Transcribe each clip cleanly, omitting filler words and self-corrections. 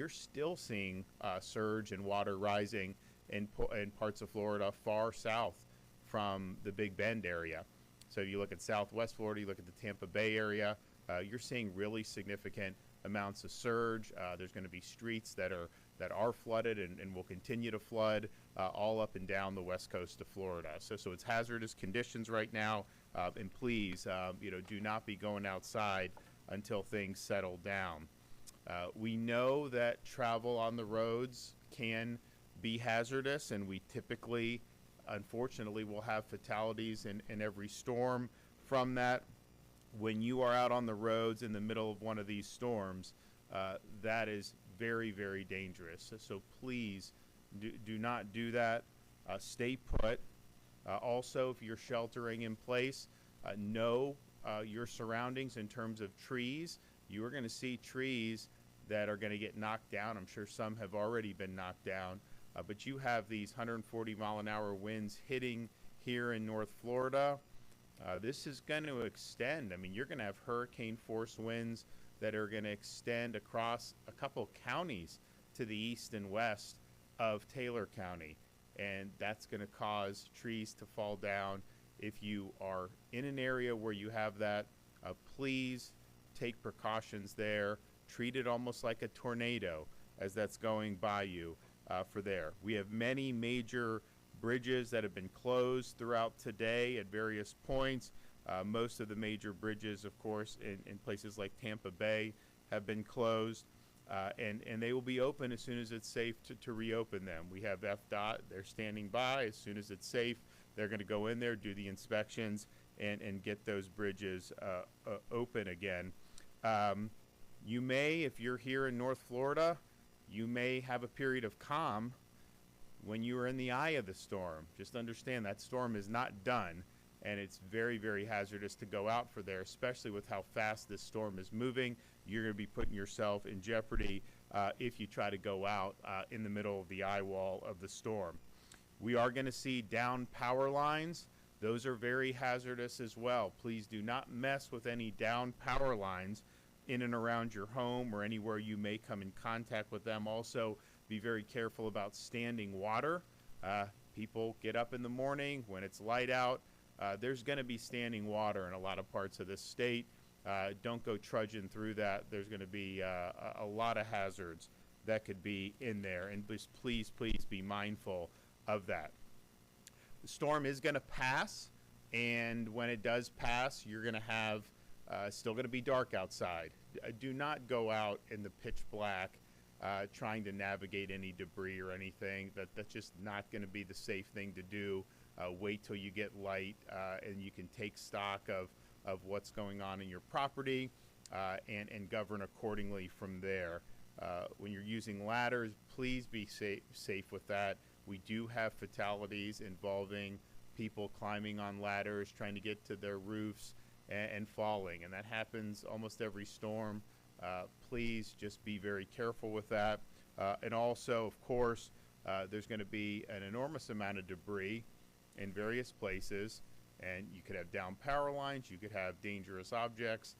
you're still seeing surge and water rising in parts of Florida far south from the Big Bend area. So you look at Southwest Florida, you look at the Tampa Bay area, you're seeing really significant amounts of surge. There's going to be streets that are flooded and will continue to flood all up and down the west coast of Florida. So it's hazardous conditions right now, and please, do not be going outside until things settle down. We know that travel on the roads can be hazardous, and we typically, unfortunately, will have fatalities in every storm from that. When you are out on the roads in the middle of one of these storms, that is very, very dangerous. So please do not do that. Stay put. Also, if you're sheltering in place, know your surroundings in terms of trees. You are going to see trees that are going to get knocked down. I'm sure some have already been knocked down. But you have these 140 mile an hour winds hitting here in North Florida. This is going to extend. I mean, you're going to have hurricane force winds that are going to extend across a couple counties to the east and west of Taylor County. And that's going to cause trees to fall down. If you are in an area where you have that, please take precautions there. Treat it almost like a tornado as that's going by you for there. We have many major bridges that have been closed throughout today at various points. Most of the major bridges, of course, in places like Tampa Bay have been closed, and they will be open as soon as it's safe to reopen them. We have FDOT, they're standing by. As soon as it's safe, they're going to go in there, do the inspections, and get those bridges open again. You may, if you're here in North Florida, you may have a period of calm when you are in the eye of the storm. Just understand that storm is not done, and it's very, very hazardous to go out for there, especially with how fast this storm is moving. You're going to be putting yourself in jeopardy if you try to go out in the middle of the eye wall of the storm. We are going to see down power lines. Those are very hazardous as well. Please do not mess with any down power lines in and around your home or anywhere you may come in contact with them. Also, be very careful about standing water. People get up in the morning when it's light out. There's going to be standing water in a lot of parts of this state. Don't go trudging through that. There's going to be a lot of hazards that could be in there, and just please be mindful of that. The storm is going to pass, and when it does pass, you're going to have still going to be dark outside. Do not go out in the pitch black trying to navigate any debris or anything. That's just not going to be the safe thing to do. Wait till you get light and you can take stock of what's going on in your property and govern accordingly from there. When you're using ladders, please be safe with that. We do have fatalities involving people climbing on ladders, trying to get to their roofs and falling, and that happens almost every storm. Please just be very careful with that. And also, of course, there's going to be an enormous amount of debris in various places, and you could have down power lines, you could have dangerous objects.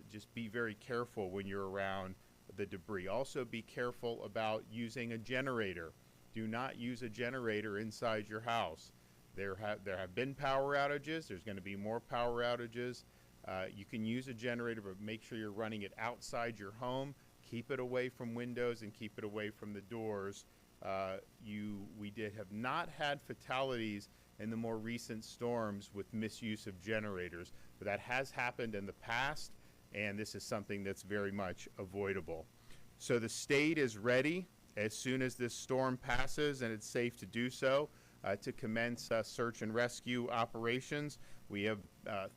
Just be very careful when you're around the debris. Also, be careful about using a generator. Do not use a generator inside your house. There have been power outages. There's going to be more power outages. You can use a generator, but make sure you're running it outside your home. Keep it away from windows and keep it away from the doors. We have not had fatalities in the more recent storms with misuse of generators, but that has happened in the past, and this is something that's very much avoidable. So the state is ready as soon as this storm passes and it's safe to do so, to commence search and rescue operations. We have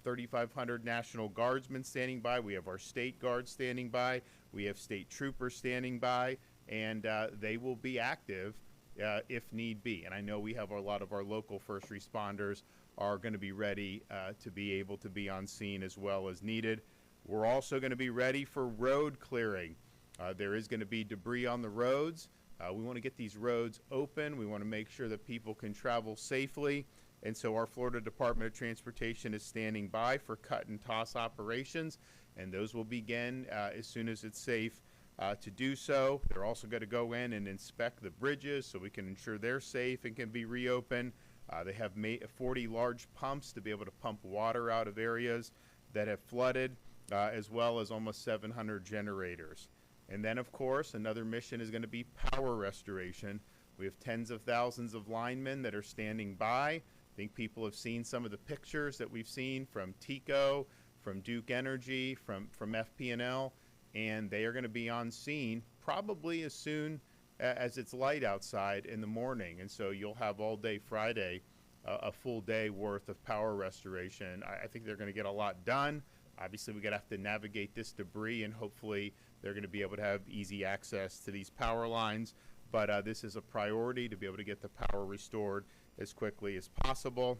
3,500 National Guardsmen standing by. We have our state guards standing by. We have state troopers standing by, and they will be active if need be. And I know we have a lot of our local first responders are going to be ready to be able to be on scene as well as needed. We're also going to be ready for road clearing. There is going to be debris on the roads. We want to get these roads open. We want to make sure that people can travel safely. And so our Florida Department of Transportation is standing by for cut and toss operations. And those will begin as soon as it's safe to do so. They're also going to go in and inspect the bridges so we can ensure they're safe and can be reopened. They have 40 large pumps to be able to pump water out of areas that have flooded, as well as almost 700 generators. And then, of course, another mission is going to be power restoration. We have tens of thousands of linemen that are standing by. I think people have seen some of the pictures that we've seen from TECO, from Duke Energy, from FP&L, and they are going to be on scene probably as soon as it's light outside in the morning. And so you'll have all day Friday, a full day worth of power restoration. I think they're going to get a lot done. Obviously, we're going to have to navigate this debris, and hopefully they're going to be able to have easy access to these power lines. But this is a priority to be able to get the power restored as quickly as possible.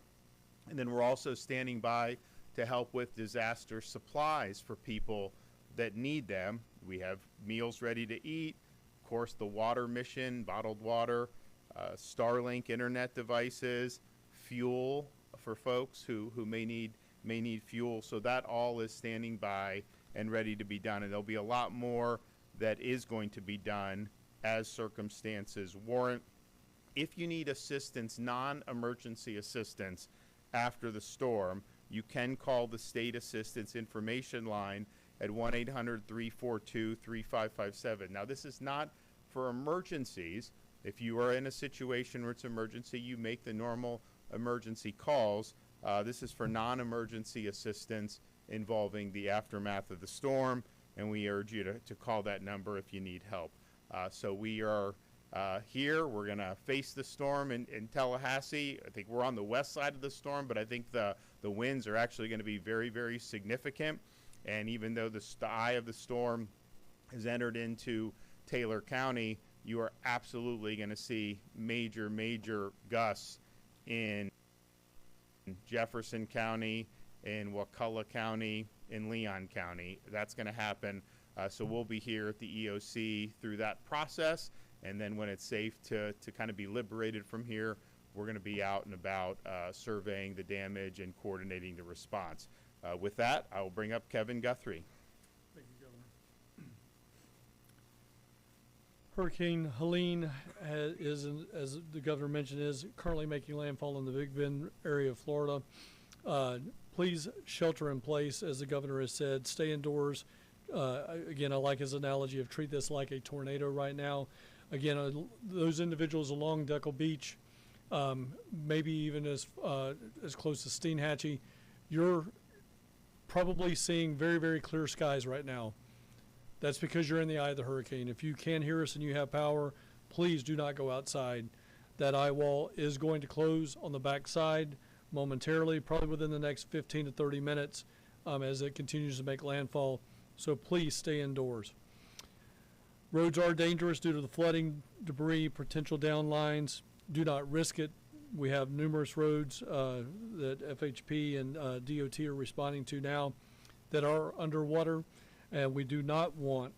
And then we're also standing by to help with disaster supplies for people that need them. We have meals ready to eat, of course, the water mission, bottled water, Starlink internet devices, fuel for folks who may need fuel. So that all is standing by and ready to be done. And there'll be a lot more that is going to be done as circumstances warrant. If you need assistance, non-emergency assistance after the storm, you can call the State Assistance Information Line at 1-800-342-3557. Now, this is not for emergencies. If you are in a situation where it's emergency, you make the normal emergency calls. This is for non-emergency assistance involving the aftermath of the storm, and we urge you to call that number if you need help. So we are here. We're going to face the storm in Tallahassee. I think we're on the west side of the storm, but I think the winds are actually going to be very, very significant. And even though the eye of the storm has entered into Taylor County, you are absolutely going to see major, major gusts in Jefferson County, in Wakulla County, in Leon County. That's going to happen. So we'll be here at the EOC through that process. And then when it's safe to kind of be liberated from here, we're going to be out and about surveying the damage and coordinating the response. With that, I will bring up Kevin Guthrie. Thank you, Governor. Hurricane Helene is, as the governor mentioned, is currently making landfall in the Big Bend area of Florida. Please shelter in place, as the governor has said. Stay indoors. Again, I like his analogy of treat this like a tornado right now. Again, those individuals along Deckle Beach, maybe even as close to Steinhatchee, you're probably seeing very, very clear skies right now. That's because you're in the eye of the hurricane. If you can hear us and you have power, please do not go outside. That eye wall is going to close on the back side momentarily, probably within the next 15 to 30 minutes as it continues to make landfall. So please stay indoors. Roads are dangerous due to the flooding, debris, potential downlines. Do not risk it. We have numerous roads that FHP and DOT are responding to now that are underwater, and we do not want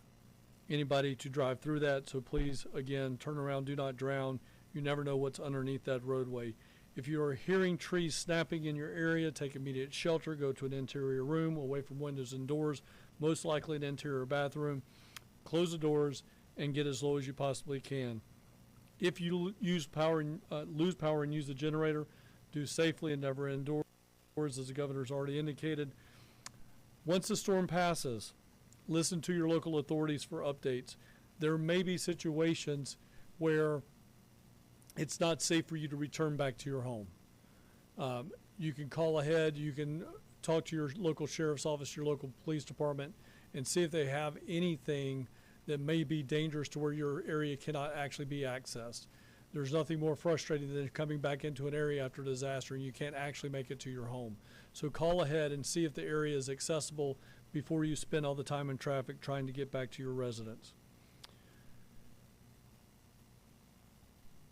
anybody to drive through that. So please, again, turn around, do not drown. You never know what's underneath that roadway. If you are hearing trees snapping in your area, take immediate shelter. Go to an interior room away from windows and doors, most likely an interior bathroom. Close the doors and get as low as you possibly can. If you lose power and use the generator, do safely and never indoors, as the governor's already indicated. Once the storm passes, listen to your local authorities for updates. There may be situations where it's not safe for you to return back to your home. You can call ahead. You can talk to your local sheriff's office, your local police department, and see if they have anything that may be dangerous to where your area cannot actually be accessed. There's nothing more frustrating than coming back into an area after a disaster and you can't actually make it to your home. So call ahead and see if the area is accessible before you spend all the time in traffic trying to get back to your residence.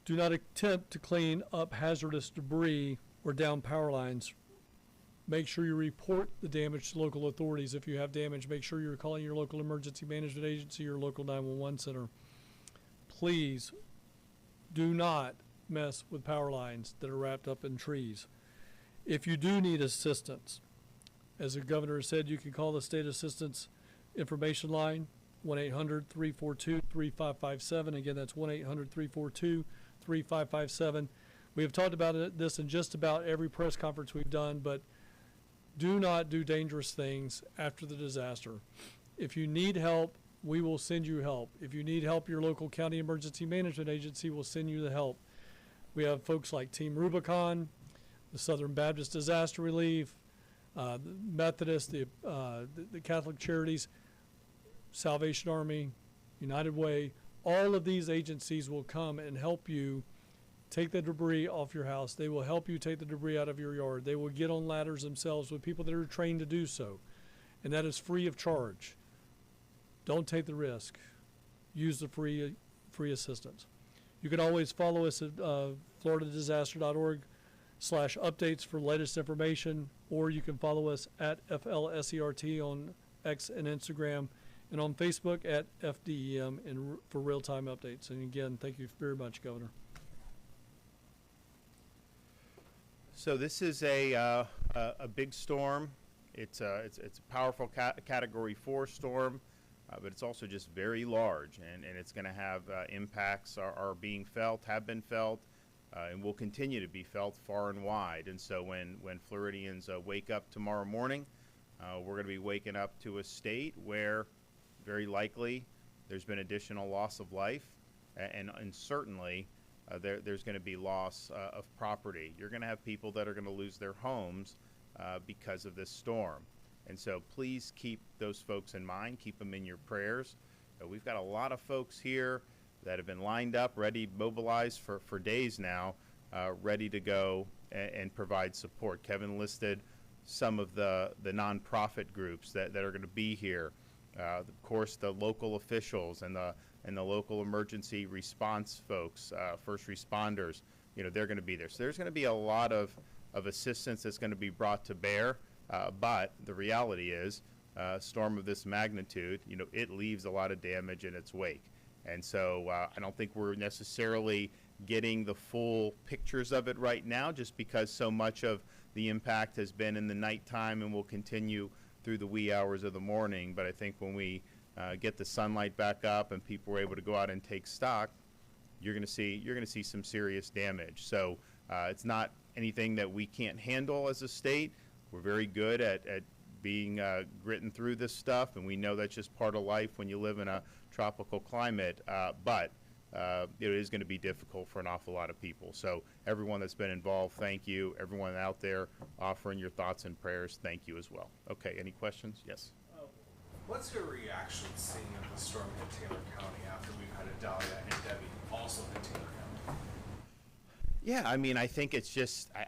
Do not attempt to clean up hazardous debris or down power lines. Make sure you report the damage to local authorities. If you have damage, make sure you're calling your local emergency management agency or local 911 center. Please do not mess with power lines that are wrapped up in trees. If you do need assistance, as the governor said, you can call the State Assistance Information Line, 1-800-342-3557. Again, that's 1-800-342-3557. We have talked about this in just about every press conference we've done, but do not do dangerous things after the disaster. If you need help, we will send you help. If you need help, your local county emergency management agency will send you the help. We have folks like Team Rubicon, the Southern Baptist Disaster Relief, the Methodist, the Catholic Charities, Salvation Army, United Way. All of these agencies will come and help you take the debris off your house. They will help you take the debris out of your yard. They will get on ladders themselves with people that are trained to do so. And that is free of charge. Don't take the risk. Use the free assistance. You can always follow us at floridadisaster.org/updates for latest information, or you can follow us at FLSERT on X and Instagram, and on Facebook at FDEM for real-time updates. And again, thank you very much, Governor. So this is a big storm. It's a powerful Category 4 storm, but it's also just very large, and it's going to have impacts are being felt, have been felt, and will continue to be felt far and wide. And so when Floridians wake up tomorrow morning, we're going to be waking up to a state where very likely there's been additional loss of life, and certainly there's going to be loss of property. You're going to have people that are going to lose their homes because of this storm. And so please keep those folks in mind, keep them in your prayers. We've got a lot of folks here that have been lined up, ready, mobilized for days now, ready to go and provide support. Kevin listed some of the nonprofit groups that are going to be here. Of course, the local officials and the local emergency response folks, first responders, they're going to be there. So there's going to be a lot of assistance that's going to be brought to bear. But the reality is, a storm of this magnitude, it leaves a lot of damage in its wake. And so I don't think we're necessarily getting the full pictures of it right now, just because so much of the impact has been in the nighttime and will continue through the wee hours of the morning. But I think when we get the sunlight back up and people are able to go out and take stock, you're going to see some serious damage. So it's not anything that we can't handle as a state. We're very good at being gritting through this stuff, and we know that's just part of life when you live in a tropical climate. But it is going to be difficult for an awful lot of people. So everyone that's been involved, thank you. Everyone out there offering your thoughts and prayers, thank you as well. Okay, any questions? Yes. What's your reaction seeing the storm hit Taylor County after we've had Adalia and Debbie also hit Taylor County? Yeah, I mean, I think it's just, I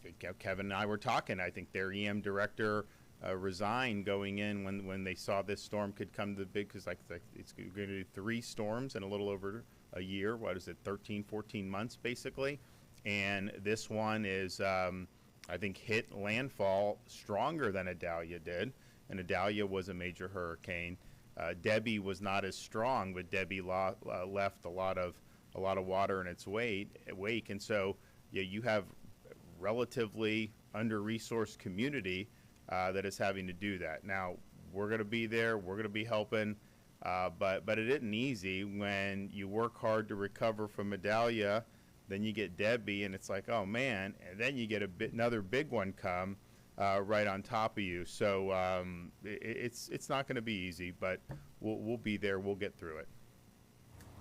think Kevin and I were talking. I think their EM director resigned going in when they saw this storm could come to the big, because it's going to do 3 storms in a little over a year. What is it, 13, 14 months basically? And this one is, I think, hit landfall stronger than Adalia did. And Adalia was a major hurricane. Debbie was not as strong, but Debbie left a lot of water in its wake. And so you have relatively under-resourced community that is having to do that. Now, we're going to be there. We're going to be helping. But it isn't easy when you work hard to recover from Adalia, then you get Debbie, and it's like, oh, man, and then you get another big one come right on top of you. So it's not going to be easy, but we'll be there. We'll get through it.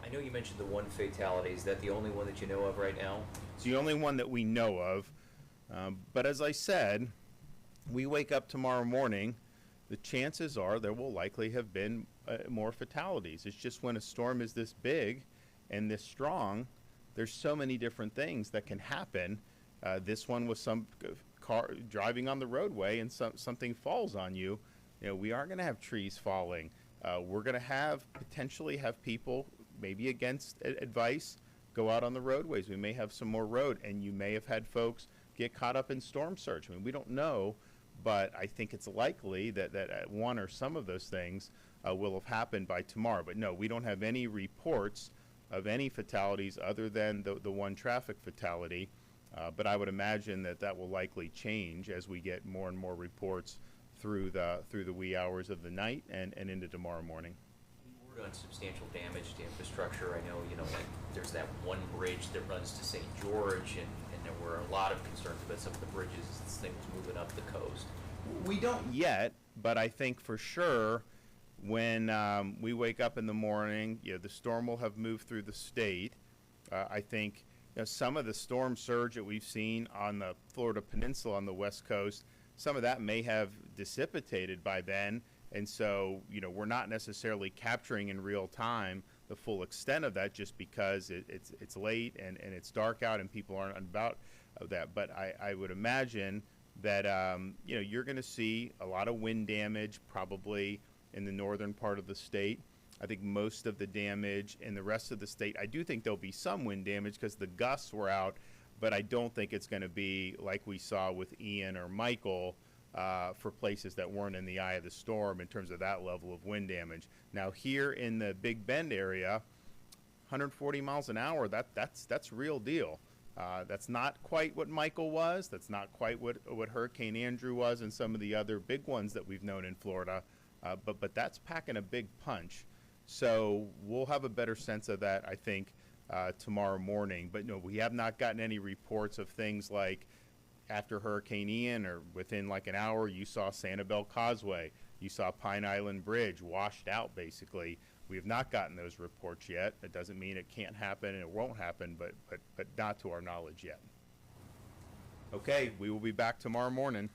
I know you mentioned the one fatality. Is that the only one that you know of right now? It's the only one that we know of. But as I said, we wake up tomorrow morning, the chances are there will likely have been more fatalities. It's just when a storm is this big and this strong, there's so many different things that can happen. This one was some car driving on the roadway and something falls on you. We are going to have trees falling. We're going to potentially have people, maybe against advice, go out on the roadways. We may have some more road, and you may have had folks get caught up in storm surge. I mean, we don't know, but I think it's likely that one or some of those things will have happened by tomorrow. But no, we don't have any reports of any fatalities other than the one traffic fatality. But I would imagine that will likely change as we get more and more reports through the wee hours of the night and into tomorrow morning. On substantial damage to infrastructure. I know, like there's that one bridge that runs to St. George, and there were a lot of concerns about some of the bridges, this thing was moving up the coast. We don't yet, but I think for sure when we wake up in the morning, the storm will have moved through the state. I think some of the storm surge that we've seen on the Florida Peninsula on the West Coast, some of that may have dissipated by then. And so, we're not necessarily capturing in real time the full extent of that just because it's late and it's dark out and people aren't about that. But I would imagine that, you're going to see a lot of wind damage probably in the northern part of the state. I think most of the damage in the rest of the state, I do think there'll be some wind damage because the gusts were out, but I don't think it's going to be like we saw with Ian or Michael. For places that weren't in the eye of the storm in terms of that level of wind damage. Now here in the Big Bend area, 140 miles an hour, that's real deal. That's not quite what Michael was. That's not quite what Hurricane Andrew was and some of the other big ones that we've known in Florida. But that's packing a big punch. So we'll have a better sense of that, I think, tomorrow morning. But no, we have not gotten any reports of things like after Hurricane Ian or within like an hour, you saw Sanibel Causeway, you saw Pine Island Bridge washed out basically. We have not gotten those reports yet. It doesn't mean it can't happen and it won't happen, but not to our knowledge yet. Okay, we will be back tomorrow morning.